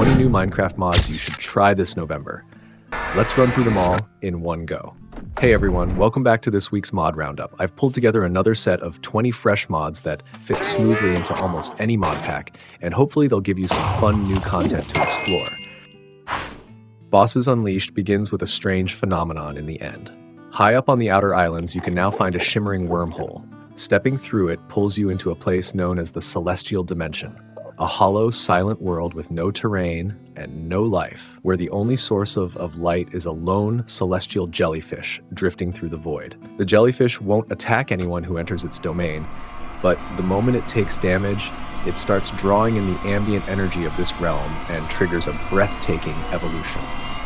20 new Minecraft mods you should try this November. Let's run through them all in one go. Hey everyone, welcome back to this week's mod roundup. I've pulled together another set of 20 fresh mods that fit smoothly into almost any mod pack, and hopefully they'll give you some fun new content to explore. Bosses Unleashed begins with a strange phenomenon in the end. High up on the outer islands, you can now find a shimmering wormhole. Stepping through it pulls you into a place known as the Celestial Dimension. A hollow, silent world with no terrain and no life, where the only source of light is a lone celestial jellyfish drifting through the void. The jellyfish won't attack anyone who enters its domain, but the moment it takes damage, it starts drawing in the ambient energy of this realm and triggers a breathtaking evolution.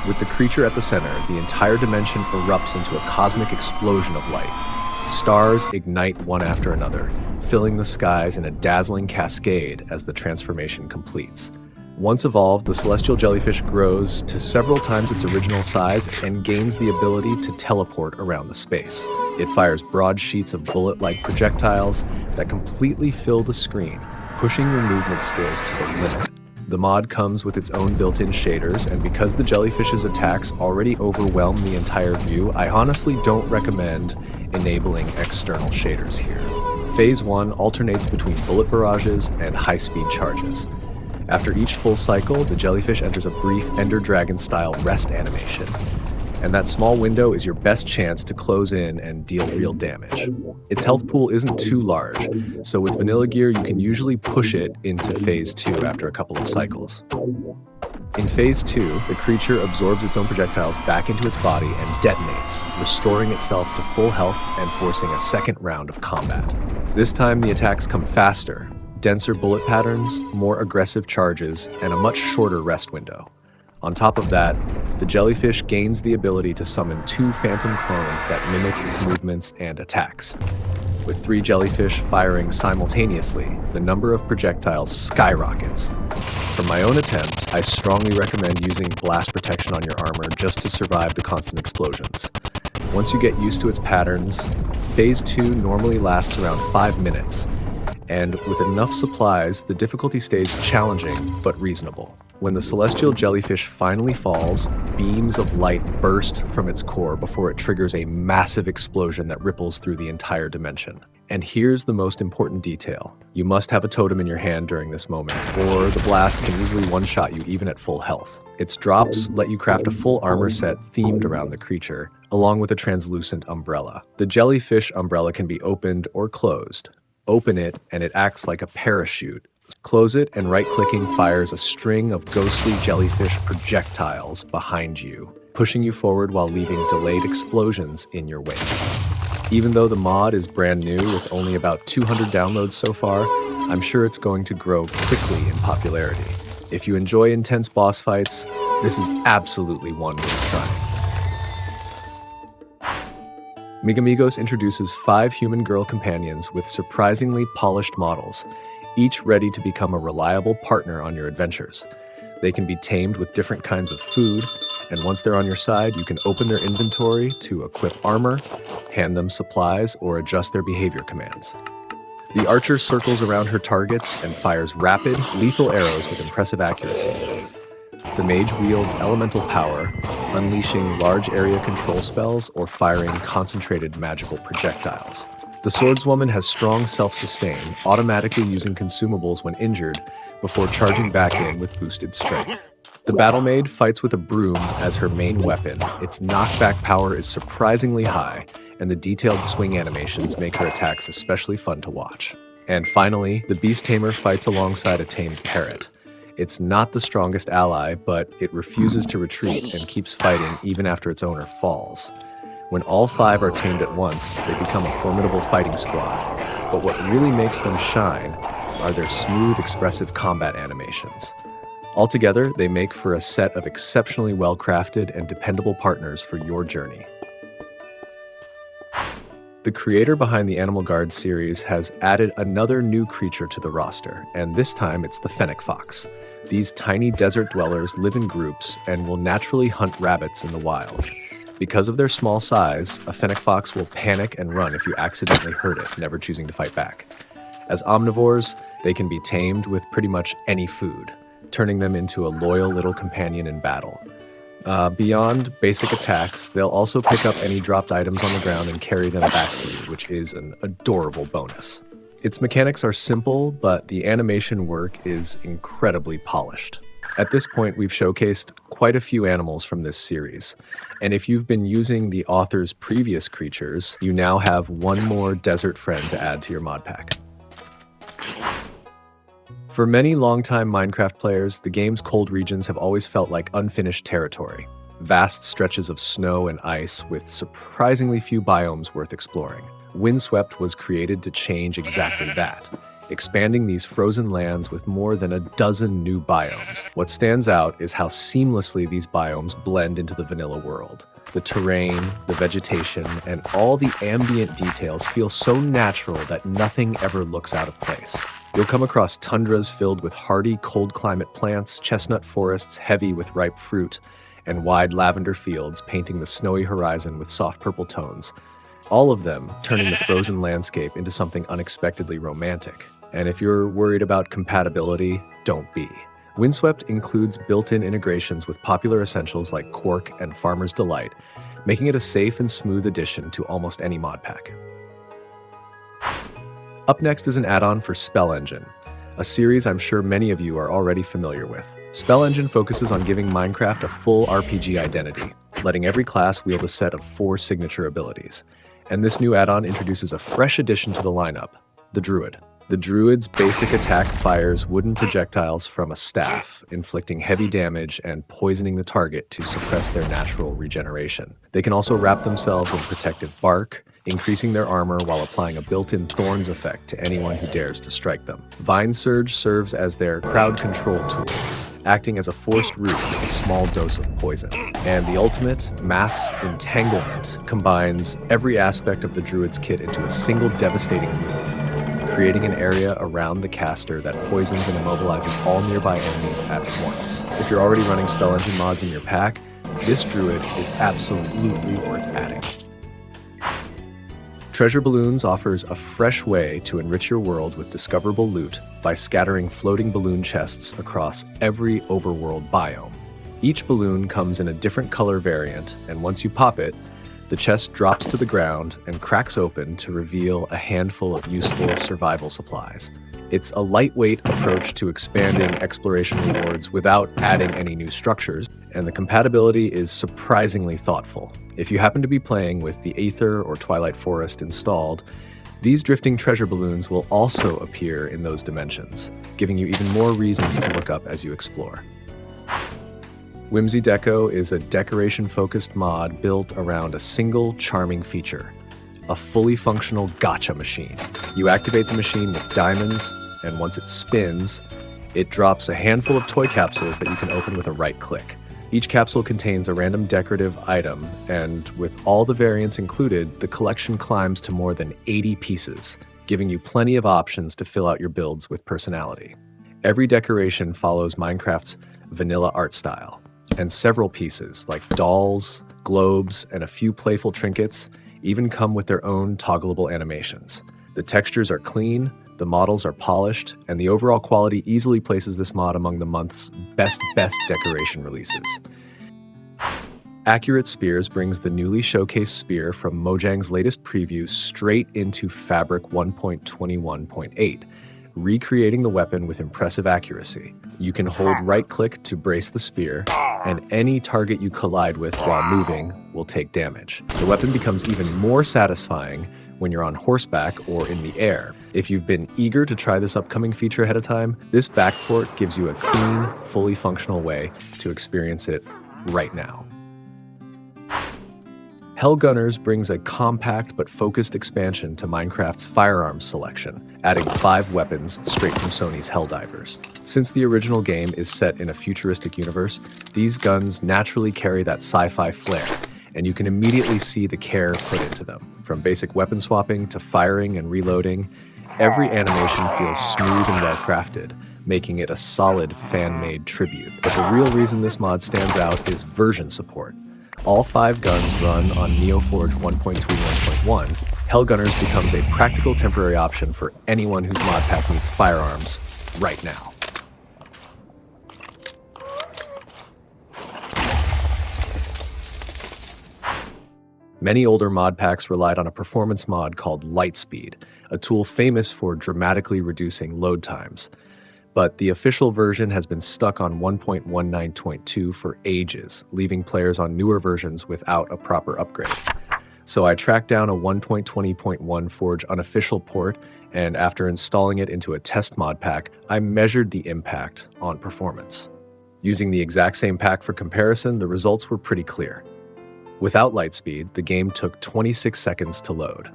With the creature at the center, the entire dimension erupts into a cosmic explosion of light. Stars ignite one after another, filling the skies in a dazzling cascade as the transformation completes. Once evolved, the celestial jellyfish grows to several times its original size and gains the ability to teleport around the space. It fires broad sheets of bullet-like projectiles that completely fill the screen, pushing your movement skills to the limit. The mod comes with its own built-in shaders, and because the jellyfish's attacks already overwhelm the entire view, I honestly don't recommend enabling external shaders here. Phase 1 alternates between bullet barrages and high-speed charges. After each full cycle, the jellyfish enters a brief Ender Dragon-style rest animation, and that small window is your best chance to close in and deal real damage. Its health pool isn't too large, so with vanilla gear you can usually push it into Phase 2 after a couple of cycles. In Phase 2, the creature absorbs its own projectiles back into its body and detonates, restoring itself to full health and forcing a second round of combat. This time the attacks come faster, denser bullet patterns, more aggressive charges, and a much shorter rest window. On top of that, the jellyfish gains the ability to summon 2 phantom clones that mimic its movements and attacks. With 3 jellyfish firing simultaneously, the number of projectiles skyrockets. From my own attempt, I strongly recommend using blast protection on your armor just to survive the constant explosions. Once you get used to its patterns, Phase 2 normally lasts around 5 minutes, and with enough supplies, the difficulty stays challenging but reasonable. When the celestial jellyfish finally falls, beams of light burst from its core before it triggers a massive explosion that ripples through the entire dimension. And here's the most important detail. You must have a totem in your hand during this moment, or the blast can easily one-shot you even at full health. Its drops let you craft a full armor set themed around the creature, along with a translucent umbrella. The jellyfish umbrella can be opened or closed. Open it, and it acts like a parachute. Close it, and right-clicking fires a string of ghostly jellyfish projectiles behind you, pushing you forward while leaving delayed explosions in your wake. Even though the mod is brand new with only about 200 downloads so far, I'm sure it's going to grow quickly in popularity. If you enjoy intense boss fights, this is absolutely one worth trying. Migamigos introduces 5 human girl companions with surprisingly polished models, each ready to become a reliable partner on your adventures. They can be tamed with different kinds of food, and once they're on your side, you can open their inventory to equip armor, hand them supplies, or adjust their behavior commands. The archer circles around her targets and fires rapid, lethal arrows with impressive accuracy. The mage wields elemental power, unleashing large area control spells or firing concentrated magical projectiles. The swordswoman has strong self-sustain, automatically using consumables when injured before charging back in with boosted strength. The battle maid fights with a broom as her main weapon. Its knockback power is surprisingly high, and the detailed swing animations make her attacks especially fun to watch. And finally, the beast tamer fights alongside a tamed parrot. It's not the strongest ally, but it refuses to retreat and keeps fighting even after its owner falls. When all 5 are tamed at once, they become a formidable fighting squad. But what really makes them shine are their smooth, expressive combat animations. Altogether, they make for a set of exceptionally well-crafted and dependable partners for your journey. The creator behind the Animal Guard series has added another new creature to the roster, and this time it's the Fennec fox. These tiny desert dwellers live in groups and will naturally hunt rabbits in the wild. Because of their small size, a Fennec fox will panic and run if you accidentally hurt it, never choosing to fight back. As omnivores, they can be tamed with pretty much any food. turning them into a loyal little companion in battle. Beyond basic attacks, they'll also pick up any dropped items on the ground and carry them back to you, which is an adorable bonus. Its mechanics are simple, but the animation work is incredibly polished. At this point, we've showcased quite a few animals from this series, and if you've been using the author's previous creatures, you now have one more desert friend to add to your mod pack. For many longtime Minecraft players, the game's cold regions have always felt like unfinished territory. Vast stretches of snow and ice with surprisingly few biomes worth exploring. Windswept was created to change exactly that, expanding these frozen lands with more than a dozen new biomes. What stands out is how seamlessly these biomes blend into the vanilla world. The terrain, the vegetation, and all the ambient details feel so natural that nothing ever looks out of place. You'll come across tundras filled with hardy, cold climate plants, chestnut forests heavy with ripe fruit, and wide lavender fields painting the snowy horizon with soft purple tones. All of them turning the frozen landscape into something unexpectedly romantic. And if you're worried about compatibility, don't be. Windswept includes built-in integrations with popular essentials like Quark and Farmer's Delight, making it a safe and smooth addition to almost any mod pack. Up next is an add-on for Spell Engine, a series I'm sure many of you are already familiar with. Spell Engine focuses on giving Minecraft a full RPG identity, letting every class wield a set of 4 signature abilities. And this new add-on introduces a fresh addition to the lineup, the Druid. The Druid's basic attack fires wooden projectiles from a staff, inflicting heavy damage and poisoning the target to suppress their natural regeneration. They can also wrap themselves in protective bark, increasing their armor while applying a built-in thorns effect to anyone who dares to strike them. Vine Surge serves as their crowd control tool, acting as a forced root with a small dose of poison. And the ultimate, Mass Entanglement, combines every aspect of the Druid's kit into a single devastating move, creating an area around the caster that poisons and immobilizes all nearby enemies at once. If you're already running Spell Engine mods in your pack, this Druid is absolutely worth adding. Treasure Balloons offers a fresh way to enrich your world with discoverable loot by scattering floating balloon chests across every overworld biome. Each balloon comes in a different color variant, and once you pop it, the chest drops to the ground and cracks open to reveal a handful of useful survival supplies. It's a lightweight approach to expanding exploration rewards without adding any new structures, and the compatibility is surprisingly thoughtful. If you happen to be playing with the Aether or Twilight Forest installed, these drifting treasure balloons will also appear in those dimensions, giving you even more reasons to look up as you explore. Whimsy Deco is a decoration-focused mod built around a single charming feature, a fully functional gacha machine. You activate the machine with diamonds, and once it spins, it drops a handful of toy capsules that you can open with a right click. Each capsule contains a random decorative item, and with all the variants included, the collection climbs to more than 80 pieces, giving you plenty of options to fill out your builds with personality. Every decoration follows Minecraft's vanilla art style, and several pieces, like dolls, globes, and a few playful trinkets, even come with their own toggleable animations. The textures are clean, the models are polished, and the overall quality easily places this mod among the month's best decoration releases. Accurate Spears brings the newly showcased spear from Mojang's latest preview straight into Fabric 1.21.8, recreating the weapon with impressive accuracy. You can hold right-click to brace the spear, and any target you collide with while moving will take damage. The weapon becomes even more satisfying when you're on horseback or in the air. If you've been eager to try this upcoming feature ahead of time, this backport gives you a clean, fully functional way to experience it right now. Hellgunners brings a compact but focused expansion to Minecraft's firearms selection, adding 5 weapons straight from Sony's Helldivers. Since the original game is set in a futuristic universe, these guns naturally carry that sci-fi flair, and you can immediately see the care put into them. From basic weapon swapping to firing and reloading, every animation feels smooth and well-crafted, making it a solid fan-made tribute. But the real reason this mod stands out is version support. All 5 guns run on Neoforge 1.21.1. Hellgunners becomes a practical temporary option for anyone whose mod pack needs firearms right now. Many older mod packs relied on a performance mod called LightSpeed, a tool famous for dramatically reducing load times. But the official version has been stuck on 1.19.2 for ages, leaving players on newer versions without a proper upgrade. So I tracked down a 1.20.1 Forge unofficial port, and after installing it into a test mod pack, I measured the impact on performance. Using the exact same pack for comparison, the results were pretty clear. Without LightSpeed, the game took 26 seconds to load.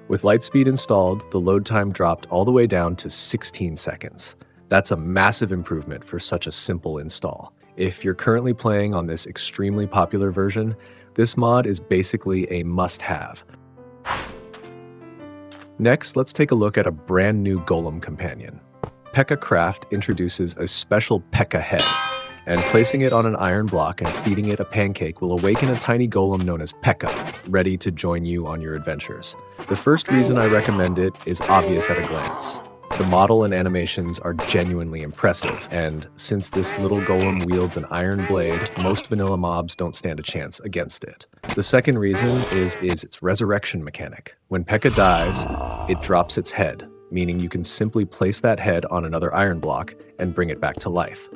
With LightSpeed installed, the load time dropped all the way down to 16 seconds. That's a massive improvement for such a simple install. If you're currently playing on this extremely popular version, this mod is basically a must-have. Next, let's take a look at a brand new golem companion. P.E.K.K.A Craft introduces a special P.E.K.K.A head, and placing it on an iron block and feeding it a pancake will awaken a tiny golem known as P.E.K.K.A, ready to join you on your adventures. The first reason I recommend it is obvious at a glance. The model and animations are genuinely impressive, and since this little golem wields an iron blade, most vanilla mobs don't stand a chance against it. The second reason is its resurrection mechanic. When P.E.K.K.A dies, it drops its head, meaning you can simply place that head on another iron block and bring it back to life.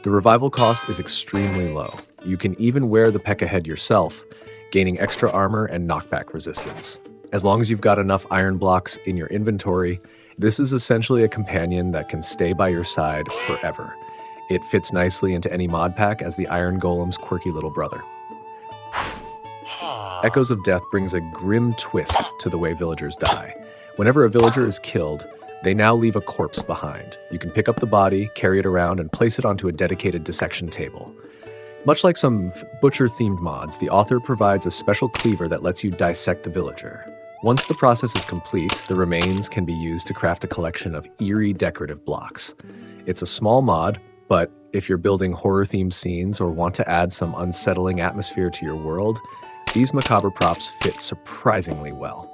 The revival cost is extremely low. You can even wear the P.E.K.K.A head yourself, gaining extra armor and knockback resistance. As long as you've got enough iron blocks in your inventory, this is essentially a companion that can stay by your side forever. It fits nicely into any mod pack as the Iron Golem's quirky little brother. Echoes of Death brings a grim twist to the way villagers die. Whenever a villager is killed, they now leave a corpse behind. You can pick up the body, carry it around, and place it onto a dedicated dissection table. Much like some butcher-themed mods, the author provides a special cleaver that lets you dissect the villager. Once the process is complete, the remains can be used to craft a collection of eerie decorative blocks. It's a small mod, but if you're building horror-themed scenes or want to add some unsettling atmosphere to your world, these macabre props fit surprisingly well.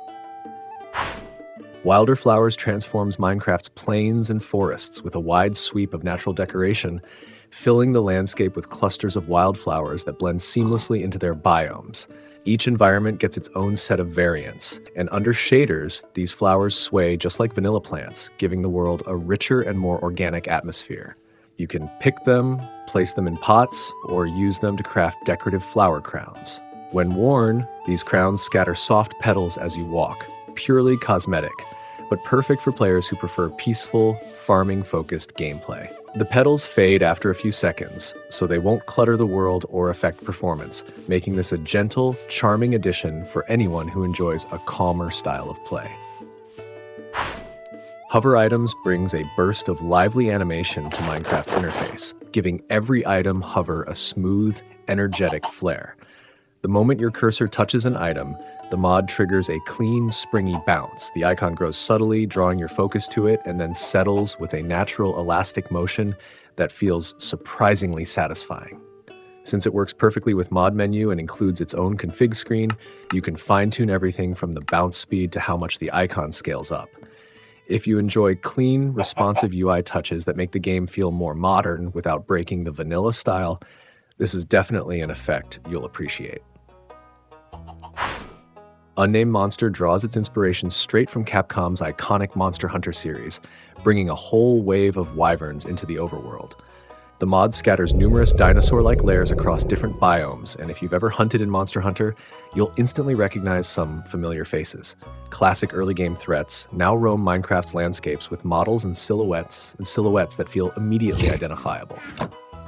Wilder Flowers transforms Minecraft's plains and forests with a wide sweep of natural decoration, filling the landscape with clusters of wildflowers that blend seamlessly into their biomes. Each environment gets its own set of variants, and under shaders, these flowers sway just like vanilla plants, giving the world a richer and more organic atmosphere. You can pick them, place them in pots, or use them to craft decorative flower crowns. When worn, these crowns scatter soft petals as you walk, purely cosmetic, but perfect for players who prefer peaceful, farming-focused gameplay. The petals fade after a few seconds, so they won't clutter the world or affect performance, making this a gentle, charming addition for anyone who enjoys a calmer style of play. Hover Items brings a burst of lively animation to Minecraft's interface, giving every item hover a smooth, energetic flair. The moment your cursor touches an item, the mod triggers a clean, springy bounce. The icon grows subtly, drawing your focus to it, and then settles with a natural, elastic motion that feels surprisingly satisfying. Since it works perfectly with Mod Menu and includes its own config screen, you can fine-tune everything from the bounce speed to how much the icon scales up. If you enjoy clean, responsive UI touches that make the game feel more modern without breaking the vanilla style, this is definitely an effect you'll appreciate. Unnamed Monster draws its inspiration straight from Capcom's iconic Monster Hunter series, bringing a whole wave of wyverns into the overworld. The mod scatters numerous dinosaur-like lairs across different biomes, and if you've ever hunted in Monster Hunter, you'll instantly recognize some familiar faces. Classic early game threats now roam Minecraft's landscapes with models and silhouettes that feel immediately identifiable.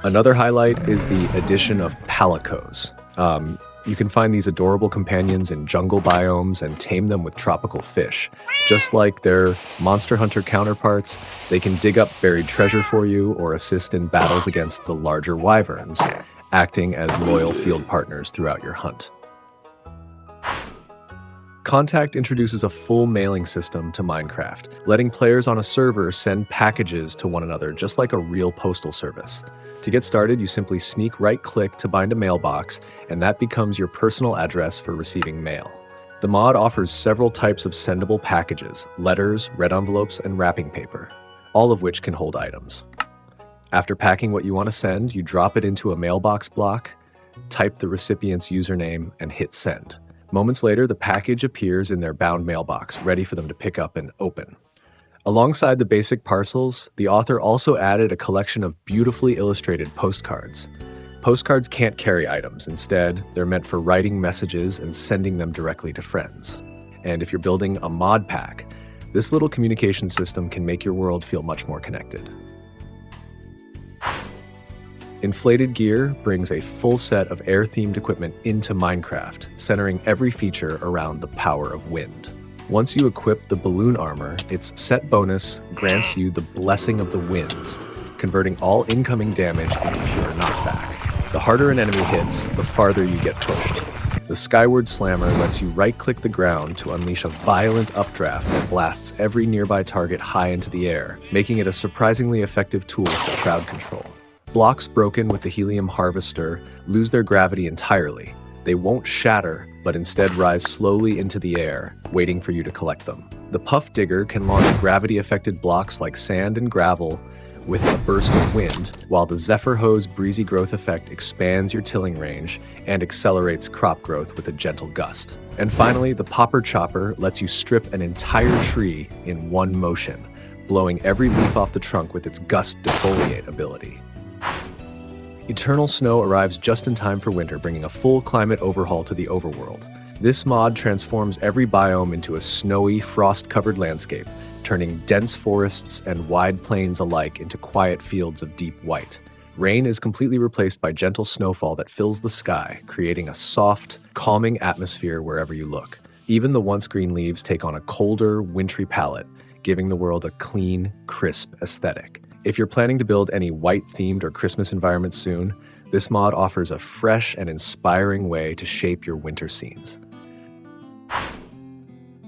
Another highlight is the addition of palicos. You can find these adorable companions in jungle biomes and tame them with tropical fish. Just like their Monster Hunter counterparts, they can dig up buried treasure for you or assist in battles against the larger wyverns, acting as loyal field partners throughout your hunt. Contact introduces a full mailing system to Minecraft, letting players on a server send packages to one another just like a real postal service. To get started, you simply sneak right-click to bind a mailbox, and that becomes your personal address for receiving mail. The mod offers several types of sendable packages: letters, red envelopes, and wrapping paper, all of which can hold items. After packing what you want to send, you drop it into a mailbox block, type the recipient's username, and hit send. Moments later, the package appears in their bound mailbox, ready for them to pick up and open. Alongside the basic parcels, the author also added a collection of beautifully illustrated postcards. Postcards can't carry items. Instead, they're meant for writing messages and sending them directly to friends. And if you're building a mod pack, this little communication system can make your world feel much more connected. Inflated Gear brings a full set of air-themed equipment into Minecraft, centering every feature around the power of wind. Once you equip the balloon armor, its set bonus grants you the Blessing of the Winds, converting all incoming damage into pure knockback. The harder an enemy hits, the farther you get pushed. The Skyward Slammer lets you right-click the ground to unleash a violent updraft that blasts every nearby target high into the air, making it a surprisingly effective tool for crowd control. Blocks broken with the Helium Harvester lose their gravity entirely. They won't shatter, but instead rise slowly into the air, waiting for you to collect them. The Puff Digger can launch gravity-affected blocks like sand and gravel with a burst of wind, while the Zephyr Hose Breezy Growth effect expands your tilling range and accelerates crop growth with a gentle gust. And finally, the Popper Chopper lets you strip an entire tree in one motion, blowing every leaf off the trunk with its Gust Defoliate ability. Eternal Snow arrives just in time for winter, bringing a full climate overhaul to the overworld. This mod transforms every biome into a snowy, frost-covered landscape, turning dense forests and wide plains alike into quiet fields of deep white. Rain is completely replaced by gentle snowfall that fills the sky, creating a soft, calming atmosphere wherever you look. Even the once green leaves take on a colder, wintry palette, giving the world a clean, crisp aesthetic. If you're planning to build any white-themed or Christmas environments soon, this mod offers a fresh and inspiring way to shape your winter scenes.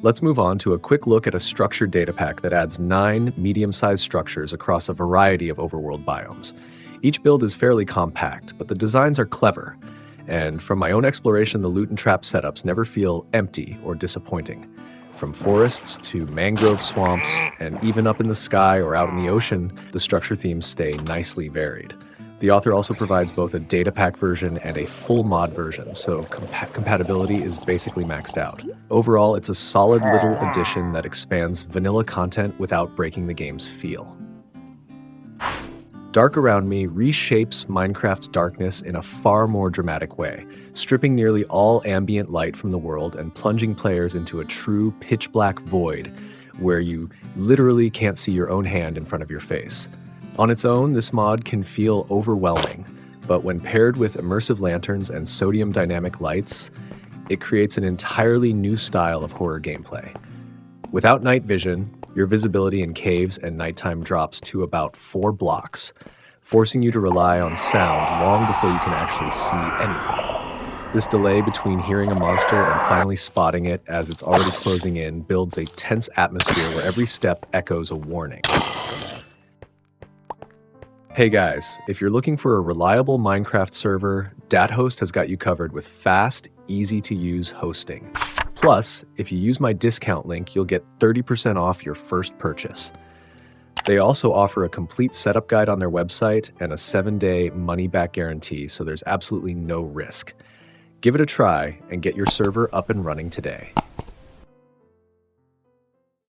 Let's move on to a quick look at a structured data pack that adds 9 medium-sized structures across a variety of overworld biomes. Each build is fairly compact, but the designs are clever, and from my own exploration, the loot and trap setups never feel empty or disappointing. From forests to mangrove swamps, and even up in the sky or out in the ocean, the structure themes stay nicely varied. The author also provides both a data pack version and a full mod version, so compatibility is basically maxed out. Overall, it's a solid little addition that expands vanilla content without breaking the game's feel. DarkAroundMe reshapes Minecraft's darkness in a far more dramatic way, stripping nearly all ambient light from the world and plunging players into a true pitch-black void where you literally can't see your own hand in front of your face. On its own, this mod can feel overwhelming, but when paired with immersive lanterns and sodium dynamic lights, it creates an entirely new style of horror gameplay. Without night vision, your visibility in caves and nighttime drops to about 4 blocks, forcing you to rely on sound long before you can actually see anything. This delay between hearing a monster and finally spotting it as it's already closing in builds a tense atmosphere where every step echoes a warning. Hey guys, if you're looking for a reliable Minecraft server, DatHost has got you covered with fast, easy-to-use hosting. Plus, if you use my discount link, you'll get 30% off your first purchase. They also offer a complete setup guide on their website and a 7-day money-back guarantee, so there's absolutely no risk. Give it a try and get your server up and running today.